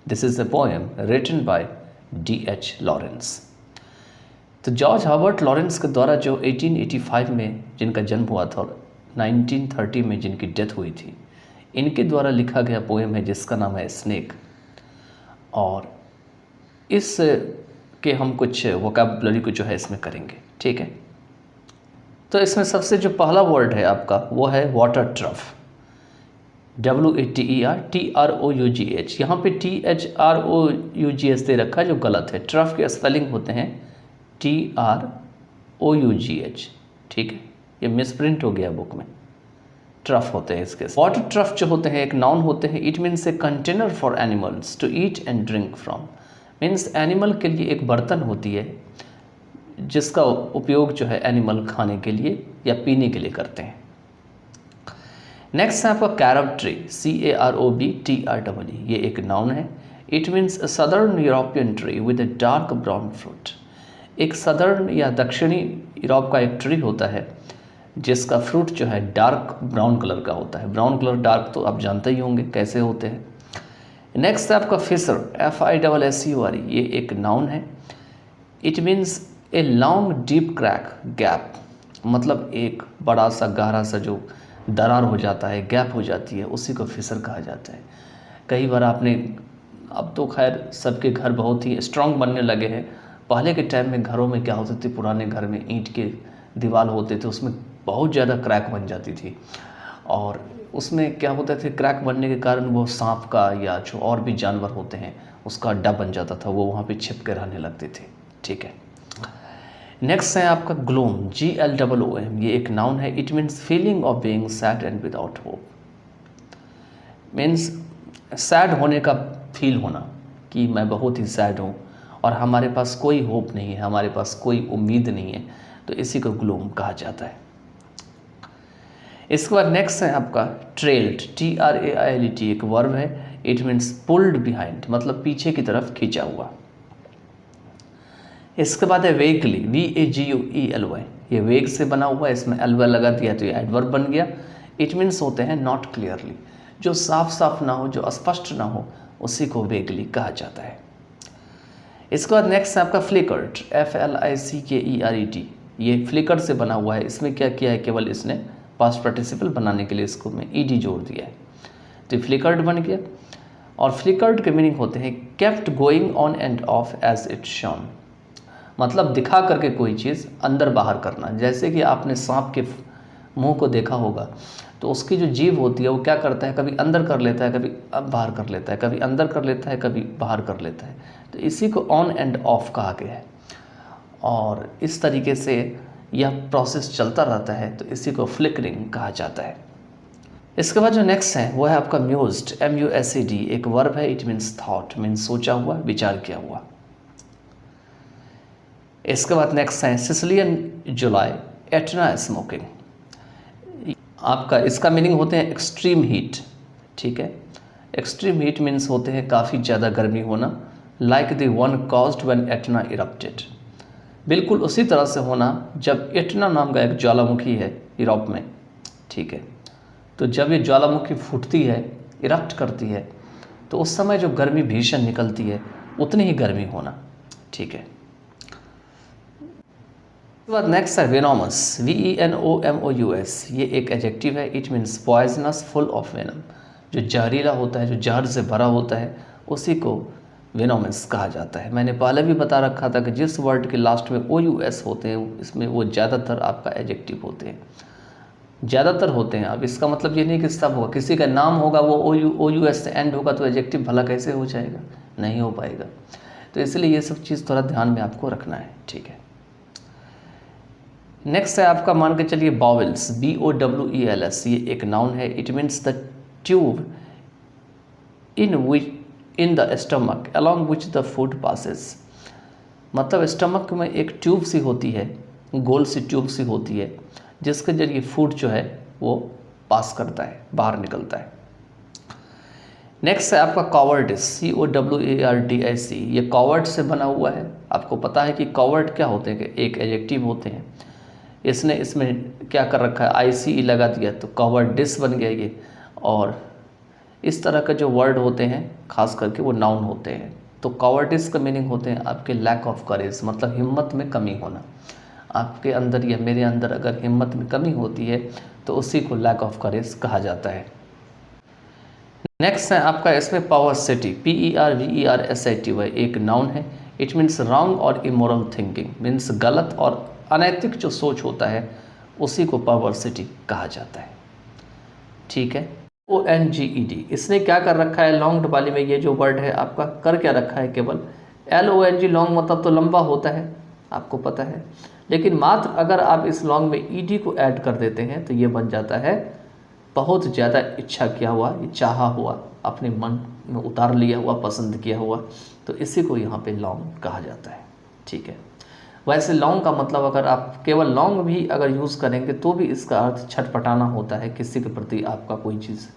This is a poem written by D.H. Lawrence. तो George Herbert Lawrence के द्वारा जो 1885 में जिनका जन्म हुआ था और 1930 में जिनकी डेथ हुई थी, इनके द्वारा लिखा गया पोएम है जिसका नाम है स्नेक। और इस के हम कुछ वोकैबुलरी को जो है इसमें करेंगे, ठीक है। तो इसमें सबसे जो पहला वर्ड है आपका वो है वाटर ट्रफ, WATER TROUGH। यहाँ पे THROUGH दे रखा है जो गलत है। ट्रफ के स्पेलिंग होते हैं TROUGH, ठीक है, ये मिसप्रिंट हो गया बुक में। ट्रफ होते हैं इसके। वाटर ट्रफ जो होते हैं एक नाउन होते हैं। It means a container for animals to eat and drink from. Means animal के लिए एक बर्तन होती है जिसका उपयोग जो है एनिमल खाने के लिए या पीने के लिए करते हैं। नेक्स्ट है आपका कैरब ट्री, CAROBTREE। ये एक नाउन है। It means a southern European tree with a dark brown fruit. एक सदर्न या दक्षिणी यूरोप का एक ट्री होता है जिसका फ्रूट जो है डार्क ब्राउन कलर का होता है। ब्राउन कलर डार्क तो आप जानते ही होंगे कैसे होते हैं। नेक्स्ट है आपका फिशर, FISSURE। ये एक नाउन है। It means a long deep crack, gap, मतलब एक बड़ा सा गहरा सा जो दरार हो जाता है, गैप हो जाती है, उसी को फिशर कहा जाता है। कई बार आपने, अब तो खैर सबके घर बहुत ही स्ट्रांग बनने लगे हैं। पहले के टाइम में घरों में क्या होती थी, पुराने घर में ईंट के दीवार होते थे, उसमें बहुत ज़्यादा क्रैक बन जाती थी। और उसमें क्या होता थे, क्रैक बनने के कारण वो सांप का या जो और भी जानवर होते हैं उसका अड्डा बन जाता था, वो वहाँ पे छिप के रहने लगते थे, ठीक है। नेक्स्ट है आपका ग्लोम, GLOOM। ये एक नाउन है। It means feeling of being sad and without hope. Means sad होने का फील होना कि मैं बहुत ही सैड हूँ और हमारे पास कोई होप नहीं है, हमारे पास कोई उम्मीद नहीं है, तो इसी को ग्लोम कहा जाता है। इसके बाद नेक्स्ट है आपका ट्रेल्ड, TRAILT। एक वर्ब है। इट मीन्स पुल्ड बिहाइंड, मतलब पीछे की तरफ खींचा हुआ। इसके बाद है वेगली, VAGUELY। ये वेग से बना हुआ है, इसमें एलवा लगा दिया तो ये एडवर्ब बन गया। इट मीन्स होते हैं नॉट क्लियरली, जो साफ साफ ना हो, जो स्पष्ट ना हो, उसी को वेगली कहा जाता है। इसके बाद नेक्स्ट है आपका फ्लिकर्ड, FLICKERED। ये फ्लिकर से बना हुआ है। इसमें क्या किया है, केवल इसने पास्ट पार्टिसिपल बनाने के लिए इसको में ED जोड़ दिया है, तो फ्लिकर्ड बन गया। और फ्लिकर्ड के मीनिंग होते हैं kept going on and off as it shone, मतलब दिखा करके कोई चीज़ अंदर बाहर करना। जैसे कि आपने सांप के मुंह को देखा होगा, तो उसकी जो जीभ होती है वो क्या करता है, कभी अंदर कर लेता है, कभी बाहर कर लेता है, कभी अंदर कर लेता है, कभी बाहर कर लेता है, तो इसी को ऑन एंड ऑफ कहा गया है। और इस तरीके से यह प्रोसेस चलता रहता है, तो इसी को फ्लिकरिंग कहा जाता है। इसके बाद जो नेक्स्ट है वो है आपका म्यूज्ड, MUSED। एक वर्ब है। इट मीन्स थॉट, मीन्स सोचा हुआ, विचार किया हुआ। इसके बाद नेक्स्ट है सिसिलियन जुलाई, एटना स्मोकिंग। आपका इसका मीनिंग होते हैं एक्सट्रीम हीट, ठीक है। एक्सट्रीम हीट मीन्स होते हैं काफ़ी ज़्यादा गर्मी होना, like the one caused when Etna erupted. बिल्कुल उसी तरह से होना जब एटना नाम का एक ज्वालामुखी है यूरोप में, ठीक है। तो जब ये ज्वालामुखी फूटती है, इरप्ट करती है, तो उस समय जो गर्मी भीषण निकलती है उतनी ही गर्मी होना, ठीक है। उसके बाद नेक्स्ट है वेनोमस, VENOMOUS। ये एक एडजेक्टिव है। It means poisonous, full of venom, जो जहरीला होता है, जो जहर से भरा होता है, उसी को वेनोमस कहा जाता है। मैंने पहले भी बता रखा था कि जिस वर्ड के लास्ट में OUS होते हैं इसमें वो ज़्यादातर आपका एडजेक्टिव होते हैं, ज़्यादातर होते हैं। अब इसका मतलब ये नहीं कि सब होगा, किसी का नाम होगा वो OUS से एंड होगा तो एडजेक्टिव भला कैसे हो जाएगा, नहीं हो पाएगा। तो इसलिए ये सब चीज़ थोड़ा ध्यान में आपको रखना है, ठीक है। नेक्स्ट है आपका, मान के चलिए बॉवेल्स, BOWELS। ये एक नाउन है। It means the tube in the stomach along which the food passes. मतलब स्टमक में एक ट्यूब सी होती है, गोल सी ट्यूब सी होती है, जिसके जरिए फूड जो है वो पास करता है, बाहर निकलता है। नेक्स्ट है आपका कॉवर्डिस, COWARDIS। ये कॉवर्ड से बना हुआ है। आपको पता है कि कॉवर्ड क्या होते हैं, कि एक एडजेक्टिव होते हैं। इसने इसमें क्या कर रखा है, ICE लगा दिया तो कॉवर्डिस बन गया ये। और इस तरह के जो वर्ड होते हैं खास करके वो नाउन होते हैं। तो कॉवर्डिस का मीनिंग होते हैं आपके लैक ऑफ करेज, मतलब हिम्मत में कमी होना। आपके अंदर या मेरे अंदर अगर हिम्मत में कमी होती है तो उसी को लैक ऑफ करेज कहा जाता है। नेक्स्ट है आपका इसमें पावर्सिटी, PERVERSITY, एक नाउन है। इट मीन्स रॉन्ग और इमोरल थिंकिंग, मीन्स गलत और अनैतिक जो सोच होता है उसी को पावर्सिटी कहा जाता है। ठीक है। ONGED, इसने क्या कर रखा है लॉन्ग डबाली में, ये जो वर्ड है आपका कर क्या रखा है, केवल LONG, लॉन्ग मतलब तो लंबा होता है, आपको पता है। लेकिन मात्र अगर आप इस लॉन्ग में ED को ऐड कर देते हैं तो ये बन जाता है बहुत ज़्यादा इच्छा किया हुआ, चाहा हुआ, अपने मन में उतार लिया हुआ, पसंद किया हुआ, तो इसी को यहाँ पे लॉन्ग कहा जाता है। ठीक है। वैसे लॉन्ग का मतलब अगर आप केवल लॉन्ग भी अगर यूज़ करेंगे तो भी इसका अर्थ छटपटाना होता है, किसी के प्रति आपका कोई चीज़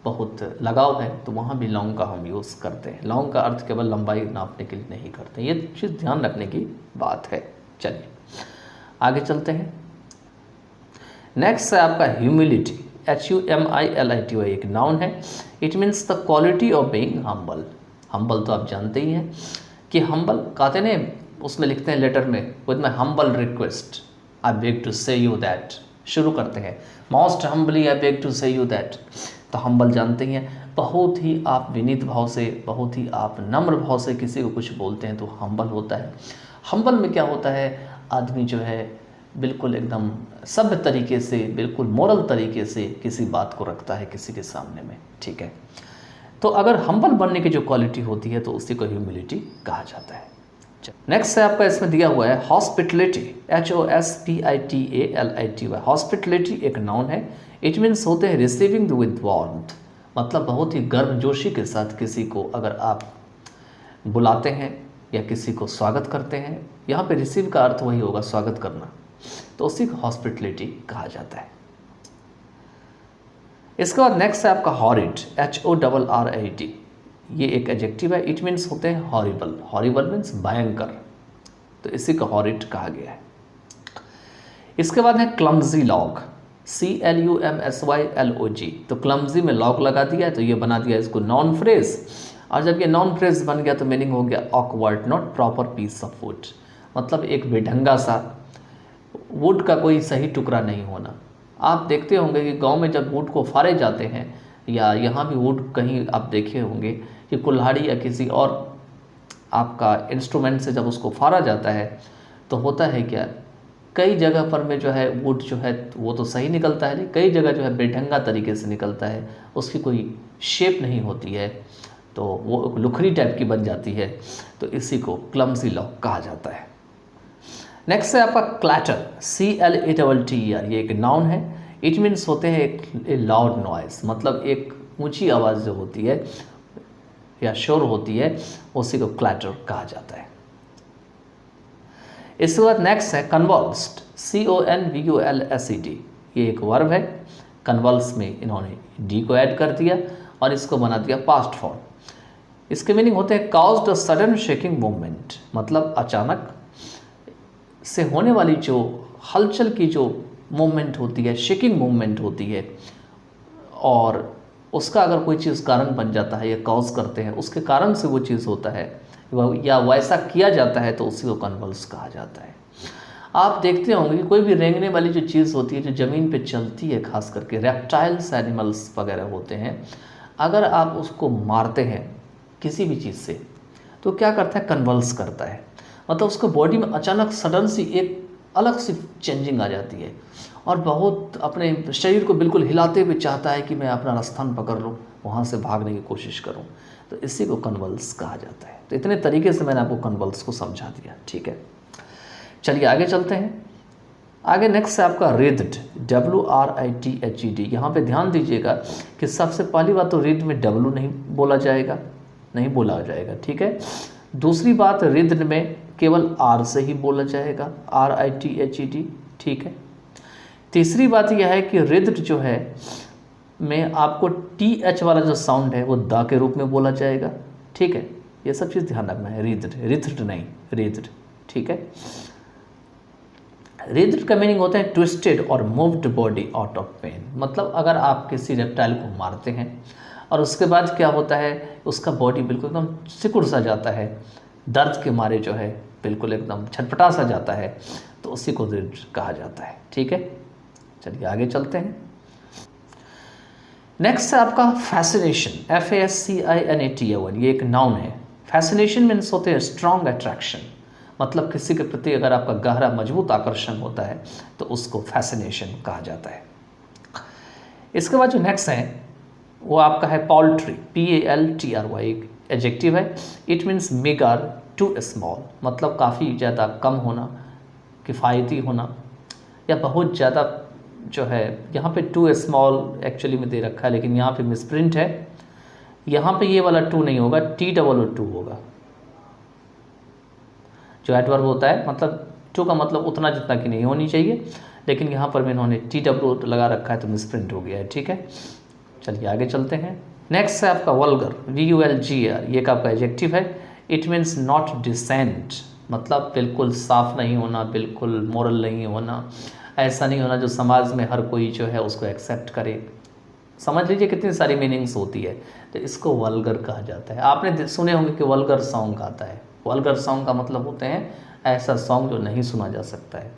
बहुत लगाव है तो वहाँ भी लॉन्ग का हम यूज़ करते हैं। लॉन्ग का अर्थ केवल लंबाई नापने के लिए नहीं करते, ये चीज़ ध्यान रखने की बात है। चलिए आगे चलते हैं। नेक्स्ट है आपका ह्यूमिलिटी, HUMILITY, एक नाउन है। It means the quality of being humble. Humble तो आप जानते ही हैं कि हम्बल कहते हैं, उसमें लिखते हैं लेटर में, with my humble request I beg to say you that, शुरू करते हैं most humbly I beg to say you that. तो हम्बल जानते ही हैं, बहुत ही आप विनीत भाव से, बहुत ही आप नम्र भाव से किसी को कुछ बोलते हैं तो हम्बल होता है। हम्बल में क्या होता है, आदमी जो है बिल्कुल एकदम सभ्य तरीके से, बिल्कुल मोरल तरीके से किसी बात को रखता है किसी के सामने में। ठीक है। तो अगर हम्बल बनने की जो क्वालिटी होती है तो उसी को ह्यूमिलिटी कहा जाता है। नेक्स्ट है आपका इसमें दिया हुआ है हॉस्पिटलिटी, HOSPITALITY। हॉस्पिटलिटी एक नाउन है। इट मीन्स होते हैं रिसीविंग विद वार्मथ, मतलब बहुत ही गर्मजोशी के साथ किसी को अगर आप बुलाते हैं या किसी को स्वागत करते हैं, यहाँ पे रिसीव का अर्थ वही होगा स्वागत करना, तो उसी को हॉस्पिटलिटी कहा जाता है। इसके बाद नेक्स्ट है आपका हॉरिड, HORRID, ये एक एडजेक्टिव है। इट मीन्स होते हैं हॉरिबल, हॉरिबल मीन्स भयंकर, तो इसी को हॉरिड कहा गया है। इसके बाद है क्लमजी लॉग, CLUMSYLOG, तो क्लमजी में लॉग लगा दिया है तो ये बना दिया इसको नॉन फ्रेज, और जब ये नॉन फ्रेज बन गया तो मीनिंग हो गया awkward, not proper piece of wood, मतलब एक बेढंगा सा वुड का कोई सही टुकड़ा नहीं होना। आप देखते होंगे कि गांव में जब वुड को फाड़े जाते हैं, या यहाँ भी वुड कहीं आप देखे होंगे कि कुल्हाड़ी या किसी और आपका इंस्ट्रूमेंट से जब उसको फाड़ा जाता है तो होता है क्या, कई जगह पर में जो है वुड जो है वो तो सही निकलता है, लेकिन कई जगह जो है बेढंगा तरीके से निकलता है, उसकी कोई शेप नहीं होती है, तो वो लुखरी टाइप की बन जाती है, तो इसी को क्लमजी लॉग कहा जाता है। नेक्स्ट है आपका क्लैटर, CLATTER, ये एक नाउन है। इट मीन्स होते हैं एक लाउड नॉइस, मतलब एक ऊंची आवाज़ जो होती है या शोर होती है उसी को क्लैटर कहा जाता है। इसके बाद नेक्स्ट है कन्वल्स्ड, CONVULSED, ये एक वर्ब है। कन्वल्स में इन्होंने डी को ऐड कर दिया और इसको बना दिया पास्ट फॉर्म। इसके मीनिंग होते हैं caused a sudden shaking movement, मतलब अचानक से होने वाली जो हलचल की जो मूवमेंट होती है, शेकिंग मूवमेंट होती है, और उसका अगर कोई चीज़ कारण बन जाता है या कॉज करते हैं, उसके कारण से वो चीज़ होता है या वैसा किया जाता है तो उसी को कन्वल्स कहा जाता है। आप देखते होंगे कि कोई भी रेंगने वाली जो चीज़ होती है जो ज़मीन पे चलती है, खास करके रेप्टाइल्स एनिमल्स वगैरह होते हैं, अगर आप उसको मारते हैं किसी भी चीज़ से तो क्या करता है, कन्वल्स करता है, मतलब उसको बॉडी में अचानक सडन सी एक अलग सी चेंजिंग आ जाती है और बहुत अपने शरीर को बिल्कुल हिलाते हुए चाहता है कि मैं अपना रास्तान पकड़ लूँ, वहाँ से भागने की कोशिश करूँ, तो इसी को कन्वल्स कहा जाता है। तो इतने तरीके से मैंने आपको कन्वल्स को समझा दिया। ठीक है, चलिए आगे चलते हैं। आगे नेक्स्ट है आपका रिद्ड, WRITHED। यहाँ पे ध्यान दीजिएगा कि सबसे पहली बात तो रिड में W नहीं बोला जाएगा, ठीक है। दूसरी बात, रिद्द में केवल R से ही बोला जाएगा, RITHED, ठीक है। तीसरी बात यह है कि रिद्द जो है में आपको TH वाला जो साउंड है वो द के रूप में बोला जाएगा, ठीक है। ये सब चीज़ ध्यान रखना है, रिद्द नहीं, रिद्द, ठीक है। रिद्द का मीनिंग होता है ट्विस्टेड और moved body out of pain, मतलब अगर आप किसी रेप्टाइल को मारते हैं और उसके बाद क्या होता है, उसका बॉडी बिल्कुल एकदम सिकुड़ सा जाता है, दर्द के मारे जो है बिल्कुल एकदम छटपटा सा जाता है, तो उसी को रिड कहा जाता है। ठीक है, चलिए आगे चलते हैं। नेक्स्ट है आपका फैसिनेशन, FASCINATION, ये एक नाउन है। फैसिनेशन मीन्स होते हैं स्ट्रॉन्ग अट्रैक्शन, मतलब किसी के प्रति अगर आपका गहरा मजबूत आकर्षण होता है तो उसको फैसिनेशन कहा जाता है। इसके बाद जो नेक्स्ट है वो आपका है पॉल्ट्री, PALTRY, एक एडजेक्टिव है। It means meagre too small, मतलब काफ़ी ज़्यादा कम होना, किफ़ायती होना, या बहुत ज़्यादा जो है, यहाँ पे टू स्मॉल एक्चुअली में दे रखा है लेकिन यहाँ पे मिसप्रिंट है, यहाँ पे ये वाला टू नहीं होगा, TOO होगा। जो एडवर्ब होता है, मतलब टू का मतलब उतना जितना की नहीं होनी चाहिए, लेकिन यहाँ पर भी इन्होंने TW लगा रखा है तो मिसप्रिंट हो गया है। ठीक है, चलिए आगे चलते हैं। नेक्स्ट है आपका वल्गर, VULGR, ये का आपका एडजेक्टिव है। इट मीन्स नॉट डिसेंट, मतलब बिल्कुल साफ नहीं होना, बिल्कुल मोरल नहीं होना, ऐसा नहीं होना जो समाज में हर कोई जो है उसको एक्सेप्ट करे। समझ लीजिए कितनी सारी मीनिंग्स होती है, तो इसको वल्गर कहा जाता है। आपने सुने होंगे कि वल्गर सॉन्ग आता है। वल्गर सॉन्ग का मतलब होते हैं ऐसा सॉन्ग जो नहीं सुना जा सकता है।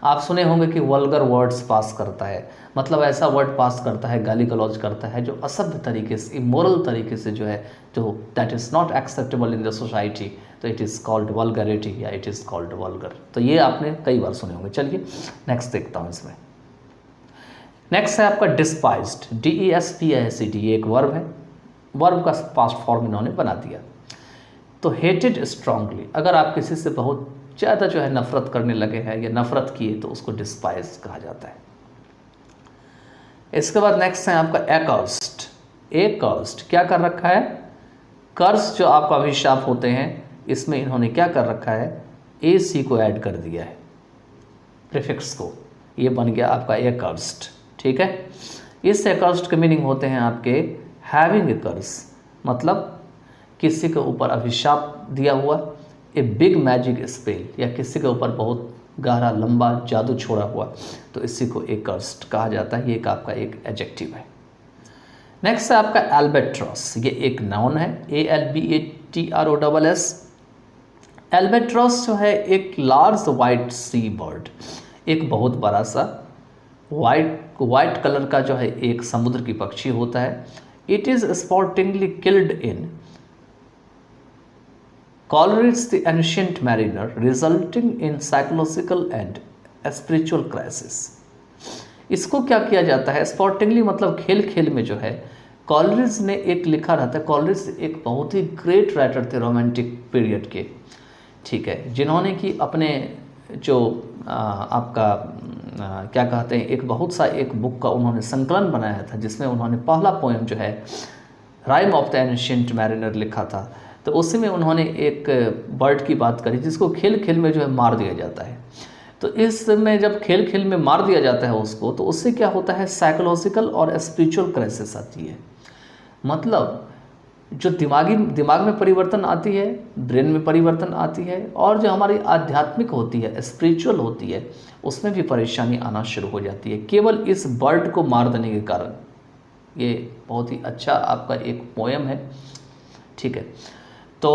आप सुने होंगे कि वल्गर वर्ड्स पास करता है, मतलब ऐसा वर्ड पास करता है, गाली गलौज करता है जो असभ्य तरीके से, इमोरल तरीके से जो है, जो that is not acceptable in the society, तो इट इज़ कॉल्ड वल्गैरिटी या इट इज़ कॉल्ड वल्गर। तो ये आपने कई बार सुने होंगे। चलिए नेक्स्ट देखता हूँ इसमें। नेक्स्ट है आपका डिस्पाइज्ड, DESPICD, ये एक वर्ब है। वर्ब का पास्ट फॉर्म इन्होंने बना दिया। तो हेटेड स्ट्रांगली, अगर आप किसी से बहुत ज़्यादा जो है नफरत करने लगे हैं या नफरत किए तो उसको डिस्पाइज कहा जाता है। इसके बाद नेक्स्ट है आपका एकर्स्ड। एकर्स्ड क्या कर रखा है, कर्स जो आपका अभिशाप होते हैं, इसमें इन्होंने क्या कर रखा है, AC को ऐड कर दिया है, प्रीफिक्स को, ये बन गया आपका एकर्स्ड। ठीक है, इस एकर्स्ड के मीनिंग होते हैं आपके हैविंग ए कर्स, मतलब किसी के ऊपर अभिशाप दिया हुआ, ए बिग मैजिक स्पेल, या किसी के ऊपर बहुत गहरा लंबा जादू छोड़ा हुआ, तो इसी को एकर्स्ड कहा जाता है। ये एक आपका एक एडजेक्टिव है। नेक्स्ट है आपका एल्बेट्रॉस, ये एक नाउन है, ALBATROSS। एल्बेट्रॉस जो है एक लार्ज वाइट सी बर्ड, एक बहुत बड़ा सा वाइट कलर का जो है एक समुद्र की पक्षी होता है। It is sportingly killed in Coleridge the ancient mariner, resulting in psychological and spiritual crisis। इसको क्या किया जाता है, स्पॉटिंगली मतलब खेल खेल में जो है, कॉलरिज ने एक लिखा रहता है। कॉलरिज एक बहुत ही ग्रेट राइटर थे रोमांटिक पीरियड के, ठीक है, जिन्होंने कि अपने जो आपका क्या कहते हैं, एक बहुत सा एक बुक का उन्होंने संकलन बनाया था, जिसमें उन्होंने पहला पोएम जो है rhyme of the ancient mariner लिखा था। तो उसी में उन्होंने एक बर्ड की बात करी जिसको खेल खेल में जो है मार दिया जाता है। तो इसमें जब खेल खेल में मार दिया जाता है उसको, तो उससे क्या होता है, साइकोलॉजिकल और स्पिरिचुअल क्राइसिस आती है। मतलब जो दिमाग में परिवर्तन आती है, ब्रेन में परिवर्तन आती है, और जो हमारी आध्यात्मिक होती है, स्पिरिचुअल होती है, उसमें भी परेशानी आना शुरू हो जाती है, केवल इस बर्ड को मार देने के कारण। ये बहुत ही अच्छा आपका एक पोएम है, ठीक है। तो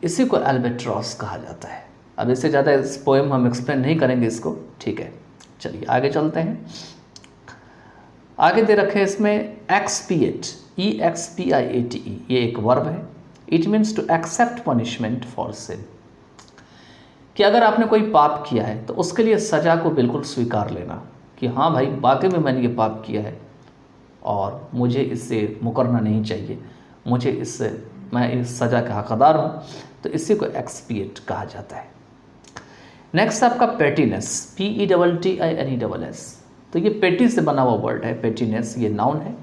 इसी को एल्बेट्रॉस कहा जाता है। अब इससे ज़्यादा इस पोएम हम एक्सप्लेन नहीं करेंगे इसको, ठीक है। चलिए आगे चलते हैं। आगे दे रखे इसमें एक्सपिएट, EXPIATE, ये एक वर्ब है। It means to accept punishment for sin, कि अगर आपने कोई पाप किया है तो उसके लिए सज़ा को बिल्कुल स्वीकार लेना, कि हाँ भाई वाकई में मैंने ये पाप किया है और मुझे इससे मुकरना नहीं चाहिए, मुझे इससे, मैं इस सज़ा का हकदार हूँ। तो इसी को एक्सपिएट कहा जाता है। नेक्स्ट आपका पेटीनेस, PETTINESS। तो ये पेटी से बना हुआ वर्ड है, पेटीनेस, ये नाउन है।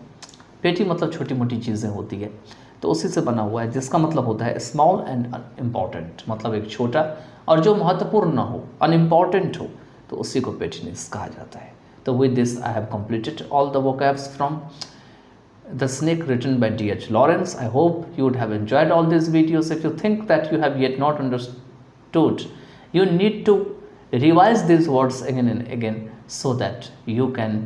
पेटी मतलब छोटी मोटी चीज़ें होती है, तो उसी से बना हुआ है, जिसका मतलब होता है स्मॉल एंड इम्पॉर्टेंट, मतलब एक छोटा और जो महत्वपूर्ण ना हो, अनइम्पॉर्टेंट हो, तो उसी को पेटीनेस कहा जाता है। तो with this I have completed all the vocabs from The Snake written by D.H. Lawrence. I hope you would have enjoyed all these videos. If you think that you have yet not understood, you need to revise these words again and again so that you can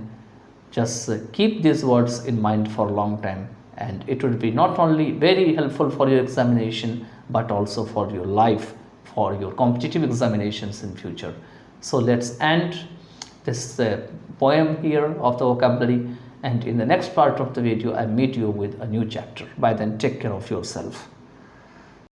just keep these words in mind for a long time and it would be not only very helpful for your examination but also for your life, for your competitive examinations in future. So let's end this poem here of the vocabulary, and in the next part of the video I meet you with a new chapter. By then, take care of yourself.